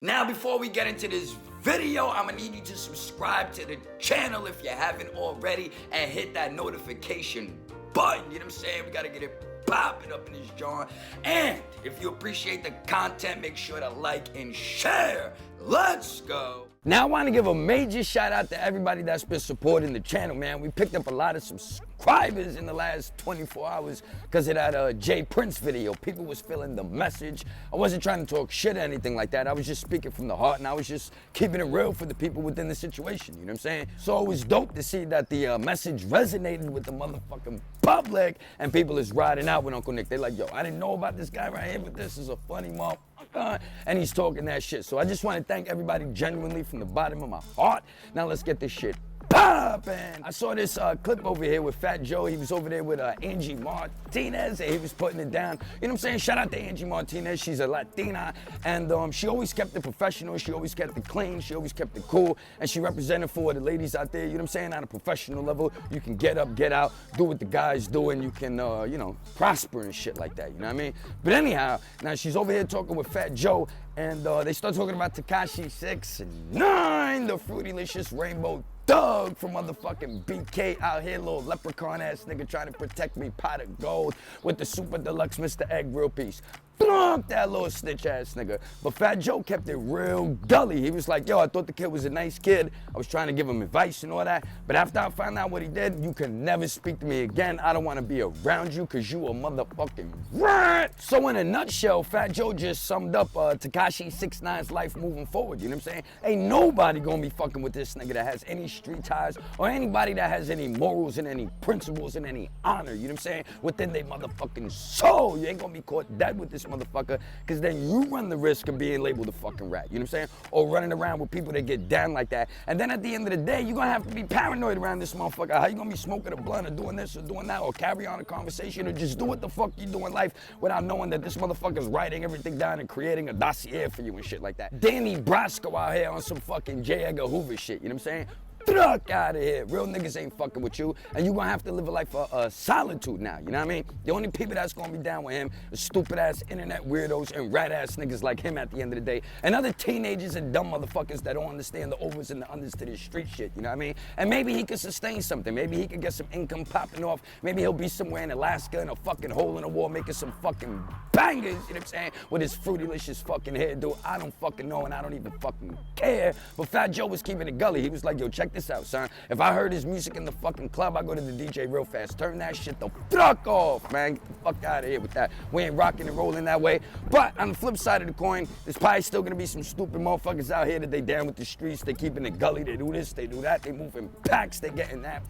Now, before we get into this video, I'm gonna need you to subscribe to the channel if you haven't already and hit that notification button. You know what I'm saying? We gotta get it popping up in this joint. And if you appreciate the content, make sure to like and share. Let's go. Now I want to give a major shout out to everybody that's been supporting the channel, man. We picked up a lot of subscribers in the last 24 hours because of that Jay Prince video. People was feeling the message. I wasn't trying to talk shit or anything like that. I was just speaking from the heart, and I was just keeping it real for the people within the situation, you know what I'm saying? So it was dope to see that the message resonated with the motherfucking public, and people is riding out with Uncle Nick. They're like, yo, I didn't know about this guy right here, but this is a funny motherfucker, and he's talking that shit. So I just want to thank everybody genuinely from the bottom of my heart. Now let's get this shit poppin'. I saw this clip over here with Fat Joe. He was over there with Angie Martinez, and he was putting it down. You know what I'm saying? Shout out to Angie Martinez. She's a Latina, and she always kept it professional. She always kept it clean. She always kept it cool, and she represented for the ladies out there. You know what I'm saying? On a professional level, you can get up, get out, do what the guys do, and you can, you know, prosper and shit like that. You know what I mean? But anyhow, now she's over here talking with Fat Joe, and they start talking about Tekashi 6ix9ine, the fruitylicious rainbow Doug from motherfucking BK out here, little leprechaun ass nigga trying to protect me, pot of gold with the super deluxe Mr. Egg grill piece. Fuck that little snitch ass nigga. But Fat Joe kept it real gully. He was like, yo, I thought the kid was a nice kid. I was trying to give him advice and all that. But after I found out what he did, you can never speak to me again. I don't want to be around you because you a motherfucking rat. So in a nutshell, Fat Joe just summed up Tekashi 6ix9ine's life moving forward. You know what I'm saying? Ain't nobody gonna be fucking with this nigga that has any street ties or anybody that has any morals and any principles and any honor, you know what I'm saying, within their motherfucking soul. You ain't gonna be caught dead with this motherfucker, because then you run the risk of being labeled a fucking rat, you know what I'm saying, or running around with people that get down like that. And then at the end of the day, you're gonna have to be paranoid around this motherfucker. How you gonna be smoking a blunt or doing this or doing that, or carry on a conversation, or just do what the fuck you do in life without knowing that this motherfucker's writing everything down and creating a dossier for you and shit like that. Danny Brasco out here on some fucking J. Edgar Hoover shit, you know what I'm saying? Fuck out of here. Real niggas ain't fucking with you, and you gonna have to live a life of solitude now, you know what I mean? The only people that's gonna be down with him is stupid ass internet weirdos and rat ass niggas like him at the end of the day, and other teenagers and dumb motherfuckers that don't understand the overs and the unders to this street shit, you know what I mean? And maybe he could sustain something. Maybe he could get some income popping off. Maybe he'll be somewhere in Alaska in a fucking hole in the wall making some fucking bangers, you know what I'm saying, with his fruitylicious fucking hairdo. I don't fucking know, and I don't even fucking care. But Fat Joe was keeping it gully. He was like, yo, check this out, son. If I heard his music in the fucking club, I go to the DJ real fast. Turn that shit the fuck off, man. Get the fuck out of here with that. We ain't rocking and rolling that way. But on the flip side of the coin, there's probably still gonna be some stupid motherfuckers out here that they down with the streets. They keeping it gully. They do this, they do that. They move in packs. They getting that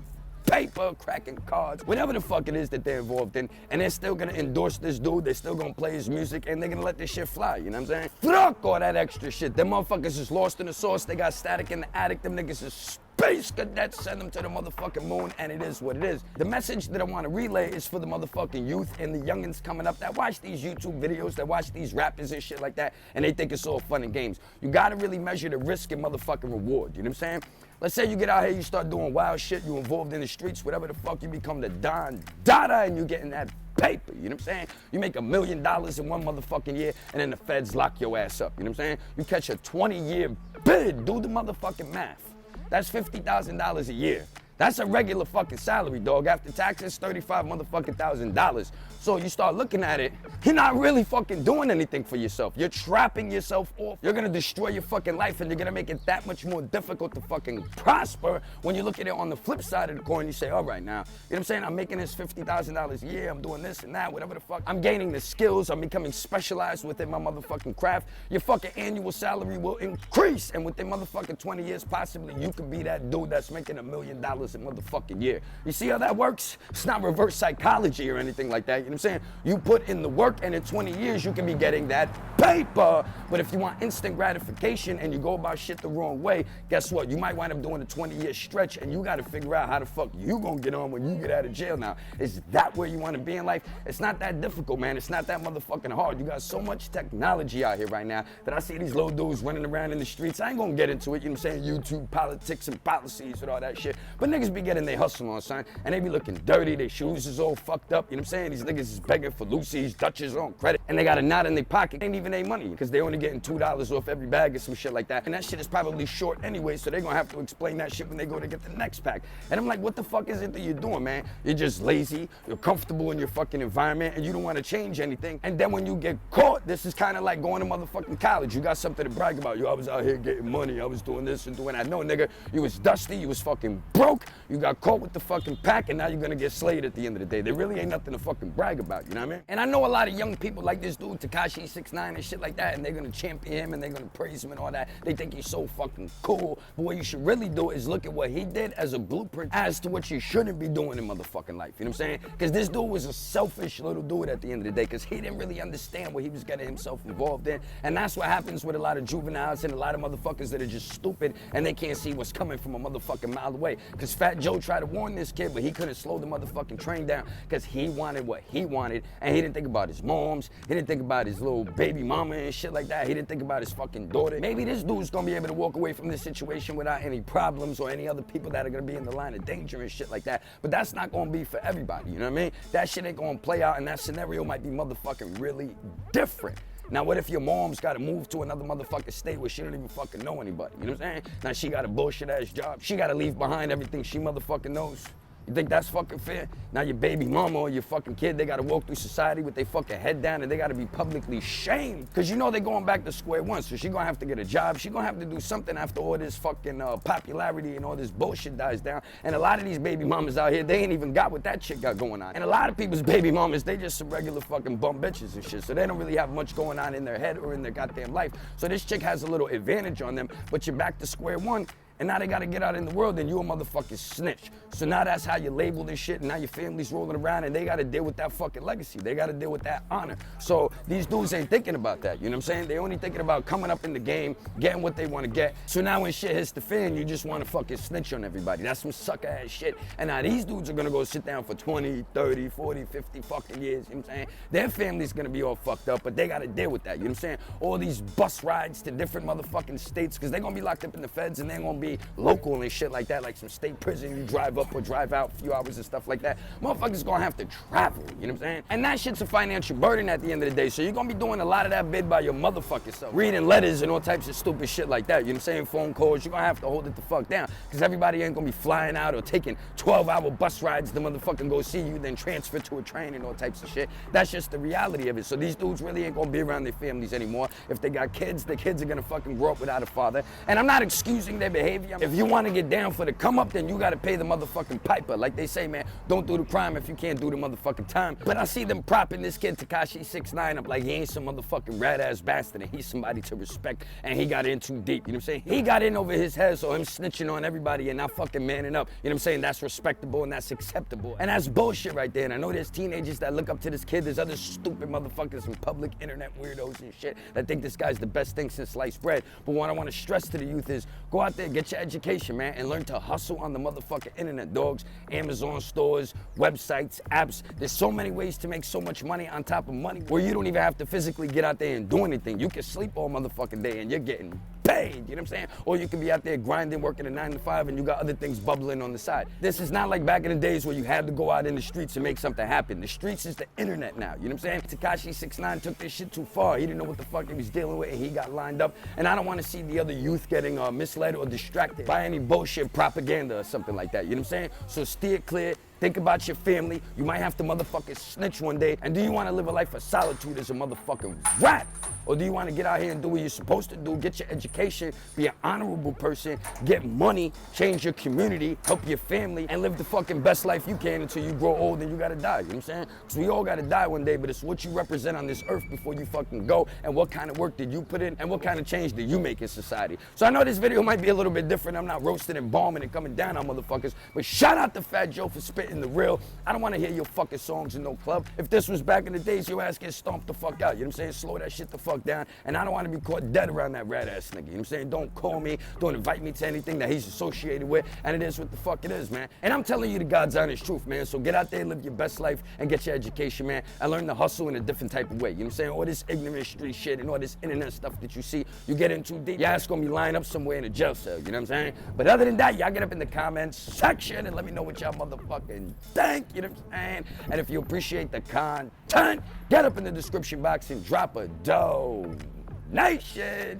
paper, cracking cards, whatever the fuck it is that they're involved in, and they're still gonna endorse this dude, they're still gonna play his music, and they're gonna let this shit fly, you know what I'm saying? Fuck all that extra shit. Them motherfuckers is lost in the sauce, they got static in the attic, them niggas is space cadets, send them to the motherfucking moon, and it is what it is. The message that I want to relay is for the motherfucking youth and the youngins coming up that watch these YouTube videos, that watch these rappers and shit like that, and they think it's all fun and games. You gotta really measure the risk and motherfucking reward, you know what I'm saying? Let's say you get out here, you start doing wild shit, you involved in the streets, whatever the fuck, you become the Don Dada, and you getting that paper, you know what I'm saying? You make $1 million in one motherfucking year, and then the feds lock your ass up, you know what I'm saying? You catch a 20-year bid, do the motherfucking math. That's $50,000 a year. That's a regular fucking salary, dog. After taxes, $35,000. So you start looking at it, you're not really fucking doing anything for yourself. You're trapping yourself off. You're gonna destroy your fucking life, and you're gonna make it that much more difficult to fucking prosper. When you look at it on the flip side of the coin, you say, all right now, you know what I'm saying? I'm making this $50,000 a year, I'm doing this and that, whatever the fuck. I'm gaining the skills, I'm becoming specialized within my motherfucking craft. Your fucking annual salary will increase, and within motherfucking 20 years, possibly you could be that dude that's making $1 million a motherfucking year. You see how that works? It's not reverse psychology or anything like that. You know what I'm saying? You put in the work, and in 20 years you can be getting that paper. But if you want instant gratification and you go about shit the wrong way, guess what? You might wind up doing a 20-year stretch, and you got to figure out how the fuck you gonna get on when you get out of jail. Now, is that where you want to be in life? It's not that difficult, man. It's not that motherfucking hard. You got so much technology out here right now that I see these little dudes running around in the streets. I ain't gonna get into it, you know what I'm saying? YouTube, politics, and policies and all that shit. But niggas be getting their hustle on, son, and they be looking dirty, their shoes is all fucked up, you know what I'm saying? These niggas is begging for Lucy's, Dutch's on credit, and they got a knot in their pocket. Ain't even their money, because they only getting $2 off every bag or some shit like that. And that shit is probably short anyway, so they're gonna have to explain that shit when they go to get the next pack. And I'm like, what the fuck is it that you're doing, man? You're just lazy, you're comfortable in your fucking environment, and you don't want to change anything. And then when you get caught, this is kind of like going to motherfucking college. You got something to brag about. Yo, I was out here getting money, I was doing this and doing that. No, nigga, you was dusty, you was fucking broke, you got caught with the fucking pack, and now you're gonna get slayed at the end of the day. There really ain't nothing to fucking brag about, you know what I mean? And I know a lot of young people like this dude, Tekashi 6ix9ine and shit like that, and they're gonna champion him and they're gonna praise him and all that. They think he's so fucking cool. But what you should really do is look at what he did as a blueprint as to what you shouldn't be doing in motherfucking life. You know what I'm saying? Because this dude was a selfish little dude at the end of the day, because he didn't really understand what he was getting himself involved in. And that's what happens with a lot of juveniles and a lot of motherfuckers that are just stupid and they can't see what's coming from a motherfucking mile away. Because Fat Joe tried to warn this kid, but he couldn't slow the motherfucking train down because he wanted what he wanted, and he didn't think about his moms, he didn't think about his little baby mama and shit like that. He didn't think about his fucking daughter. Maybe this dude's gonna be able to walk away from this situation without any problems or any other people that are gonna be in the line of danger and shit like that. But that's not gonna be for everybody, you know what I mean? That shit ain't gonna play out, and that scenario might be motherfucking really different. Now, what if your mom's gotta move to another motherfucking state where she don't even fucking know anybody? You know what I'm saying? Now she got a bullshit ass job. She gotta leave behind everything she motherfucking knows. You think that's fucking fair? Now your baby mama or your fucking kid, they gotta walk through society with their fucking head down, and they gotta be publicly shamed. Cause you know they going back to square one, so she gonna have to get a job. She gonna have to do something after all this fucking popularity and all this bullshit dies down. And a lot of these baby mamas out here, they ain't even got what that chick got going on. And a lot of people's baby mamas, they just some regular fucking bum bitches and shit, so they don't really have much going on in their head or in their goddamn life. So this chick has a little advantage on them, but you're back to square one. And now they gotta get out in the world, and you a motherfucking snitch. So now that's how you label this shit, and now your family's rolling around, and they gotta deal with that fucking legacy. They gotta deal with that honor. So these dudes ain't thinking about that, you know what I'm saying? They only thinking about coming up in the game, getting what they wanna get. So now when shit hits the fan, you just wanna fucking snitch on everybody. That's some sucker ass shit. And now these dudes are gonna go sit down for 20, 30, 40, 50 fucking years, you know what I'm saying? Their family's gonna be all fucked up, but they gotta deal with that, you know what I'm saying? All these bus rides to different motherfucking states, because they're gonna be locked up in the feds, and they're gonna be local and shit like that, like some state prison, you drive up or drive out a few hours and stuff like that. Motherfuckers gonna have to travel, you know what I'm saying? And that shit's a financial burden at the end of the day, so you're gonna be doing a lot of that bid by your motherfucking self. Reading letters and all types of stupid shit like that, you know what I'm saying? Phone calls, you're gonna have to hold it the fuck down, because everybody ain't gonna be flying out or taking 12-hour bus rides to motherfucking go see you, then transfer to a train and all types of shit. That's just the reality of it. So these dudes really ain't gonna be around their families anymore. If they got kids, the kids are gonna fucking grow up without a father. And I'm not excusing their behavior. If you want to get down for the come up, then you got to pay the motherfucking piper. Like they say, man, don't do the crime if you can't do the motherfucking time. But I see them propping this kid Tekashi 6ix9ine up like he ain't some motherfucking rat ass bastard, and he's somebody to respect, and he got in too deep. You know what I'm saying? He got in over his head, so him snitching on everybody and not fucking manning up. You know what I'm saying? That's respectable and that's acceptable. And that's bullshit right there. And I know there's teenagers that look up to this kid. There's other stupid motherfuckers and public internet weirdos and shit that think this guy's the best thing since sliced bread. But what I want to stress to the youth is go out there, get your education, man, and learn to hustle on the motherfucking internet, dogs. Amazon stores, websites, apps. There's so many ways to make so much money on top of money where you don't even have to physically get out there and do anything. You can sleep all motherfucking day and you're getting paid, you know what I'm saying? Or you can be out there grinding, working a 9 to 5, and you got other things bubbling on the side. This is not like back in the days where you had to go out in the streets and make something happen. The streets is the internet now, you know what I'm saying? Tekashi 6ix9ine took this shit too far. He didn't know what the fuck he was dealing with, and he got lined up. And I don't want to see the other youth getting misled or distracted by any bullshit propaganda or something like that, you know what I'm saying? So steer clear. Think about your family. You might have to motherfucking snitch one day. And do you want to live a life of solitude as a motherfucking rat? Or do you want to get out here and do what you're supposed to do, get your education, be an honorable person, get money, change your community, help your family, and live the fucking best life you can until you grow old and you gotta die, you know what I'm saying? Because we all gotta die one day, but it's what you represent on this earth before you fucking go, and what kind of work did you put in, and what kind of change did you make in society. So I know this video might be a little bit different. I'm not roasting and bombing and coming down on motherfuckers, but shout out to Fat Joe for spitting spitting the real. I don't want to hear your fucking songs in no club. If this was back in the days, your ass get stomped the fuck out. You know what I'm saying? Slow that shit the fuck down. And I don't want to be caught dead around that rat ass nigga. You know what I'm saying? Don't call me. Don't invite me to anything that he's associated with. And it is what the fuck it is, man. And I'm telling you the God's honest truth, man. So get out there and live your best life and get your education, man. And learn to hustle in a different type of way. You know what I'm saying? All this ignorant street shit and all this internet stuff that you see, you get in too deep, your ass gonna be lying up somewhere in a jail cell. You know what I'm saying? But other than that, y'all get up in the comments section and let me know what y'all motherfucking think. You know what I'm saying? And if you appreciate the content, get up in the description box and drop a donation.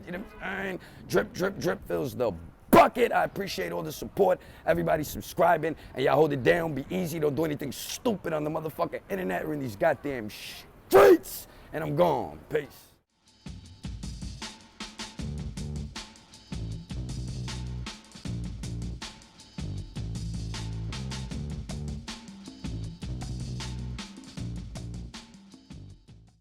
You know what I'm saying? Drip, drip, drip fills the bucket. I appreciate all the support. Everybody subscribing, and y'all hold it down. Be easy. Don't do anything stupid on the motherfucking internet or in these goddamn streets. And I'm gone. Peace.